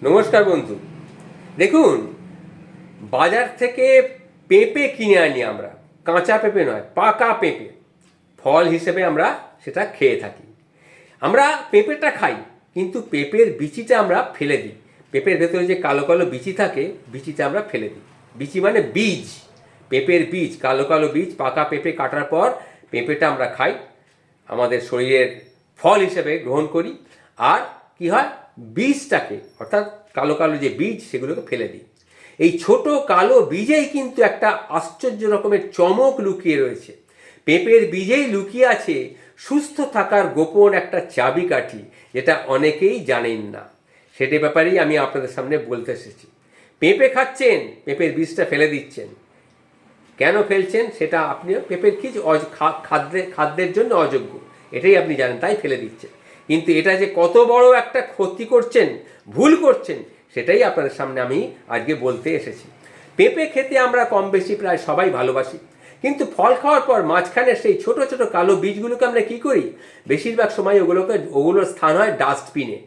নমস্কার বন্ধু। দেখুন, বাজার থেকে পেঁপে কিনে আনি আমরা, কাঁচা পেঁপে নয়, পাকা পেঁপে ফল হিসেবে আমরা সেটা খেয়ে থাকি। আমরা পেঁপেটা খাই, কিন্তু পেঁপের বিচিটা আমরা ফেলে দিই। পেঁপের ভেতরে যে কালো কালো বিচি থাকে, বিচিটা আমরা ফেলে দিই। বিচি মানে বীজ, পেঁপের বীজ, কালো কালো বীজ। পাকা পেঁপে কাটার পর পেঁপেটা আমরা খাই, আমাদের শরীরের ফল হিসেবে গ্রহণ করি। আর কি হয়, বীজটাকে অর্থাৎ কালো কালো যে বীজ সেগুলোকে ফেলে দিই। এই ছোট কালো বীজেই কিন্তু একটা আশ্চর্য রকমের চমক লুকিয়ে রয়েছে। পেঁপের বীজেই লুকিয়ে আছে সুস্থ থাকার গোপন একটা চাবিকাঠি, যেটা অনেকেই জানেন না। সেটার ব্যাপারেই আমি আপনাদের সামনে বলতে এসেছি। পেঁপে খাচ্ছেন, পেঁপের বীজটা ফেলে দিচ্ছেন। কেন ফেলছেন সেটা আপনিও, পেঁপের বীজ খাদ্যের জন্য অযোগ্য, এটাই আপনি জানেন, তাই ফেলে দিচ্ছেন। কিন্তু এটা যে কত বড় একটা ক্ষতি করছেন, ভুল করছেন, সেটাই আপনাদের সামনে আমি আজকে বলতে এসেছি। পেঁপে খেতে আমরা কম বেশি প্রায় সবাই ভালোবাসি, কিন্তু ফল খাওয়ার পর মাঝখানে সেই ছোট ছোট কালো বীজগুলোকে আমরা কী করি? বেশিরভাগ সময় ওগুলোর স্থান হয় ডাস্টবিনে।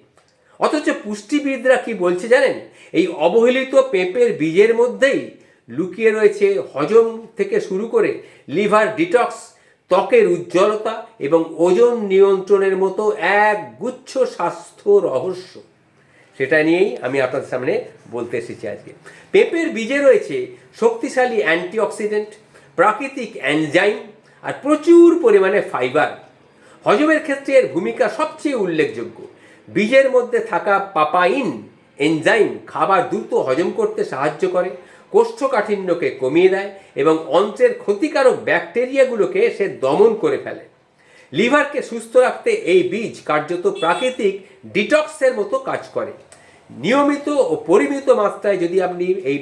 অথচ পুষ্টিবিদরা কি বলছে জানেন? এই অবহেলিত পেঁপের বীজের মধ্যেই লুকিয়ে রয়েছে হজম থেকে শুরু করে লিভার ডিটক্স, ত্বকের উজ্জ্বলতা এবং ওজন নিয়ন্ত্রণের মতো এক গুচ্ছ স্বাস্থ্য রহস্য। সেটা নিয়েই আমি আপনাদের সামনে বলতে এসেছি আজকে। পেঁপের বীজে রয়েছে শক্তিশালী অ্যান্টিঅক্সিডেন্ট, প্রাকৃতিক এনজাইম আর প্রচুর পরিমাণে ফাইবার। হজমের ক্ষেত্রে এর ভূমিকা সবচেয়ে উল্লেখযোগ্য। বীজের মধ্যে থাকা পাপাইন এনজাইম খাবার দ্রুত হজম করতে সাহায্য করে, কোষ্ঠকাঠিন্যকে কমিয়ে দেয় এবং অন্ত্রের ক্ষতিকারক ব্যাকটেরিয়াগুলোকে সে দমন করে ফেলে। লিভারকে সুস্থ রাখতে এই বীজ কার্যত প্রাকৃতিক ডিটক্সের মতো কাজ করে। নিয়মিত ও পরিমিত মাত্রায় যদি আপনি এই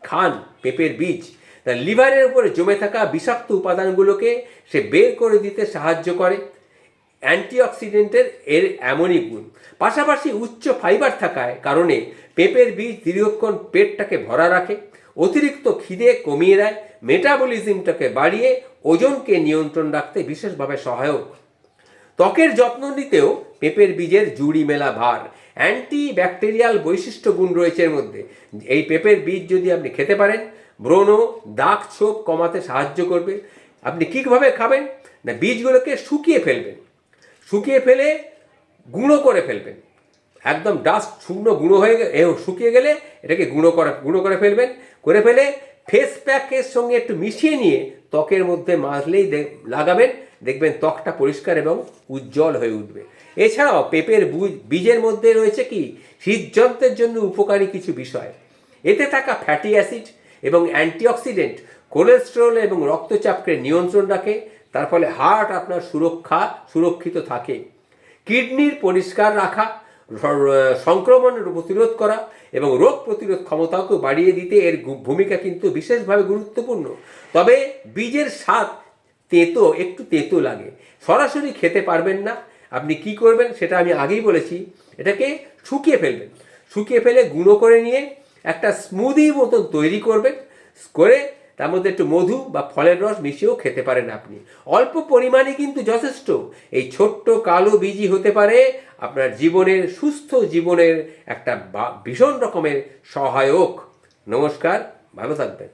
খান পেঁপের বীজ, তা লিভারের উপরে জমে থাকা বিষাক্ত উপাদানগুলোকে সে বের করে দিতে সাহায্য করে। অ্যান্টিঅক্সিডেন্টের এর এমনই গুণ। পাশাপাশি উচ্চ ফাইবার থাকায় কারণে পেঁপের বীজ দীর্ঘক্ষণ পেটটাকে ভরা রাখে, অতিরিক্ত খিদে কমিয়ে দেয়, মেটাবলিজমটাকে বাড়িয়ে ওজনকে নিয়ন্ত্রণ রাখতে বিশেষভাবে সহায়ক। ত্বকের যত্ন নিতেও পেঁপের বীজের জুড়ি মেলা ভার। অ্যান্টি ব্যাকটেরিয়াল বৈশিষ্ট্য গুণ রয়েছে এর মধ্যে। এই পেঁপের বীজ যদি আপনি খেতে পারেন, ব্রণ, দাগ ছোপ কমাতে সাহায্য করবে। আপনি কীভাবে খাবেন না, বীজগুলোকে শুকিয়ে ফেলবেন, শুকিয়ে ফেলে গুঁড়ো করে ফেলবেন, একদম ডাস্ট শুকনো গুঁড়ো হয়ে শুকিয়ে গেলে এটাকে গুঁড়ো করে ফেলবেন। করে ফেলে ফেস প্যাকের সঙ্গে একটু মিশিয়ে নিয়ে ত্বকের মধ্যে মাজলেই লাগাবেন, দেখবেন ত্বকটা পরিষ্কার এবং উজ্জ্বল হয়ে উঠবে। এছাড়াও পেঁপের বীজের মধ্যে রয়েছে কি হৃদযন্ত্রের জন্য উপকারী কিছু বিষয়। এতে থাকা ফ্যাটি অ্যাসিড এবং অ্যান্টিঅক্সিডেন্ট কোলেস্টেরল এবং রক্তচাপকে নিয়ন্ত্রণ রাখে, তার ফলে হার্ট আপনার সুরক্ষিত থাকে। কিডনির পরিষ্কার রাখা, সংক্রমণের প্রতিরোধ করা এবং রোগ প্রতিরোধ ক্ষমতাকে বাড়িয়ে দিতে এর ভূমিকা কিন্তু বিশেষভাবে গুরুত্বপূর্ণ। তবে বীজের স্বাদ একটু তেতো লাগে, সরাসরি খেতে পারবেন না। আপনি কি করবেন সেটা আমি আগেই বলেছি, এটাকে শুকিয়ে ফেলবেন, শুকিয়ে ফেলে গুঁড়ো করে নিয়ে একটা স্মুদি মতন তৈরি করবেন, করে তার মধ্যে একটু মধু বা ফলের রস মিশিয়েও খেতে পারেন আপনি। অল্প পরিমাণে কিন্তু যথেষ্ট। এই ছোট্ট কালো বীজই হতে পারে আপনার জীবনের, সুস্থ জীবনের একটা ভীষণ রকমের সহায়ক। নমস্কার, ভালো থাকবেন।